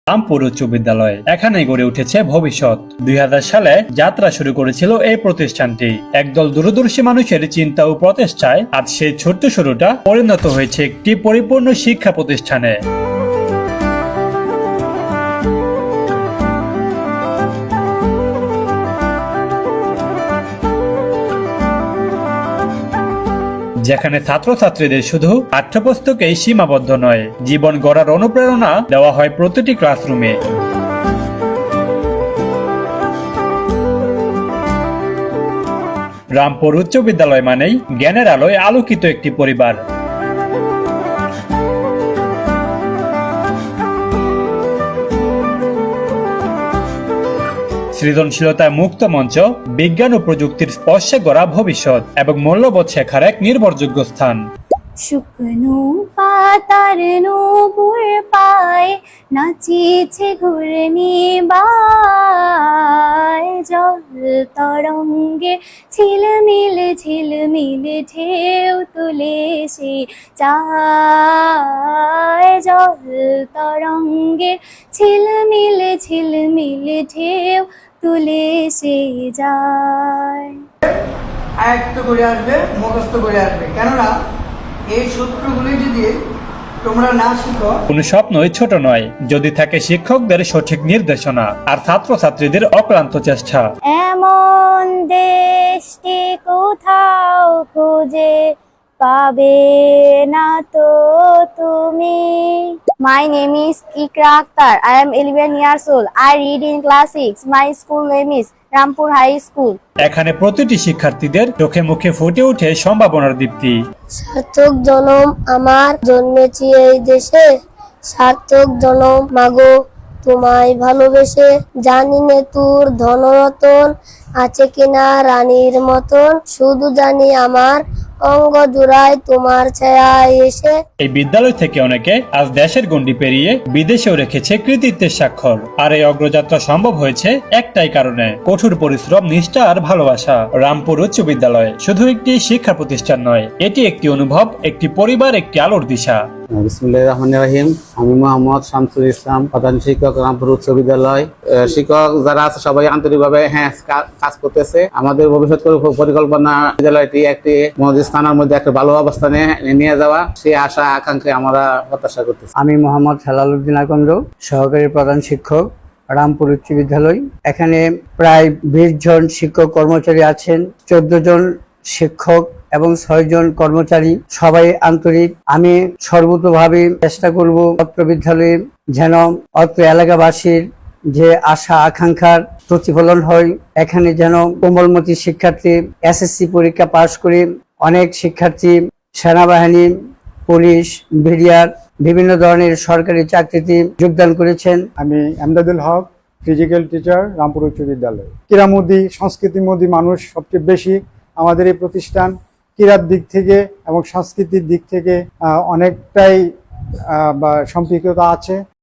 রামপুর উচ্চ বিদ্যালয় এখানেই গড়ে উঠেছে ভবিষ্যৎ। 2000 সালে যাত্রা শুরু করেছিল এই প্রতিষ্ঠানটি। একদল দূরদর্শী মানুষের চিন্তা ও প্রচেষ্টায় আজ সেই ছোট্ট শুরুটা পরিণত হয়েছে একটি পরিপূর্ণ শিক্ষা প্রতিষ্ঠানে। যেখানে ছাত্রছাত্রীদের শুধু পাঠ্যপুস্তকেই সীমাবদ্ধ নয়, জীবন গড়ার অনুপ্রেরণা দেওয়া হয় প্রতিটি ক্লাসরুমে। রামপুর উচ্চ বিদ্যালয় মানেই জ্ঞানের আলোয় আলোকিত একটি পরিবার। সৃজনশীলতায় মুক্ত মঞ্চ, বিজ্ঞান ও প্রযুক্তির স্পর্শে গড়া ভবিষ্যৎ এবং মূল্যবোধ শেখার এক নির্ভরযোগ্য স্থান। শুকনো পাতার নূপুর পায় নাচিছে ঘূর্ণিবায়, জল তরঙ্গে ঝিলমিলে ঝিলমিলে ঢেউ তুলে সে চায়, জল তরঙ্গে ঝিলমিলে ঝিলমিলে ঢেউ তুলে সে যায়। আয়ত্ত করে আসবে, মুখস্থ করে আসবে, কেননা এই সূত্রগুলি যদি তোমরা না শিখো। কোনো স্বপ্নই ছোট নয় যদি থাকে শিক্ষকদের সঠিক নির্দেশনা আর ছাত্রছাত্রীদের অক্লান্ত চেষ্টা। এমন দেশটি কোথাও খুঁজে পাবে না তো তুমি। My name is Ikra Akhtar. I am 11 years old. I read in class 6. My school name is Rampur High School. এখানে প্রতিটি শিক্ষার্থীদের চোখে মুখে ফুটে ওঠে সম্ভাবনার দীপ্তি। সার্থক জনম আমার জন্মেছি এই দেশে, সার্থক জনম মাগো তোমায় ভালোবেসে, জানি নে তোর ধনরতন আছে কিনা রানীর মতন, শুধু জানি আমার অঙ্গ জোড়ায় তোমার ছায়ায় এসে। এই বিদ্যালয় থেকে অনেকে আজ দেশের গণ্ডি পেরিয়ে বিদেশেও রেখেছে কৃতিত্বের স্বাক্ষর। আর এই অগ্রযাত্রা সম্ভব হয়েছে একটাই কারণে, কঠোর পরিশ্রম, নিষ্ঠা আর ভালোবাসা। রামপুর উচ্চ বিদ্যালয় শুধু একটি শিক্ষা প্রতিষ্ঠান নয়, এটি একটি অনুভব, একটি পরিবার, একটি আলোর দিশা। বিসমিল্লাহির রহমানির রহিম। আমি মোহাম্মদ শামসুল ইসলাম, প্রধান শিক্ষক, রামপুর উচ্চ বিদ্যালয়। শিক্ষক যারা আছে সবাই আন্তরিকভাবে কাজ করতেছে। আমাদের ভবিষ্যৎ পরিকল্পনা বিদ্যালয়টি একটি স্থানের মধ্যে একটা ভালো অবস্থানে নিয়ে যাওয়া, সেই আশা আকাঙ্ক্ষা আমরা প্রত্যাশা করতেছি। আমি মোহাম্মদ হেলালুদ্দিন আকন্দ, সহকারী প্রধান শিক্ষক, রামপুর উচ্চ বিদ্যালয়। এখানে প্রায় 20 জন শিক্ষক কর্মচারী আছেন, 14 জন শিক্ষক এবং 6 জন কর্মচারী, সবাই আন্তরিক। আমি সর্বতোভাবে চেষ্টা করব অত্র বিদ্যালয়ে যেন অত্র এলাকাবাসীর যে আশা আকাঙ্ক্ষার প্রতিফলন হয়। এখানে যেন কোমলমতি শিক্ষার্থী এসএসসি পরীক্ষা পাশ করে অনেক শিক্ষার্থী সেনাবাহিনী, পুলিশ, বিডিআর বিভিন্ন ধরনের সরকারি চাকরিতে যোগদান করেছেন। আমি এমদাদুল হক, ফিজিক্যাল টিচার, রামপুর উচ্চ বিদ্যালয়। ক্রীড়ামোদী, সংস্কৃতিমোদী মানুষ সবচেয়ে বেশি আমাদের এই প্রতিষ্ঠান। ক্রীড়ার দিক থেকে এবং সংস্কৃতির দিক থেকে অনেকটাই সম্পৃক্ততা আছে।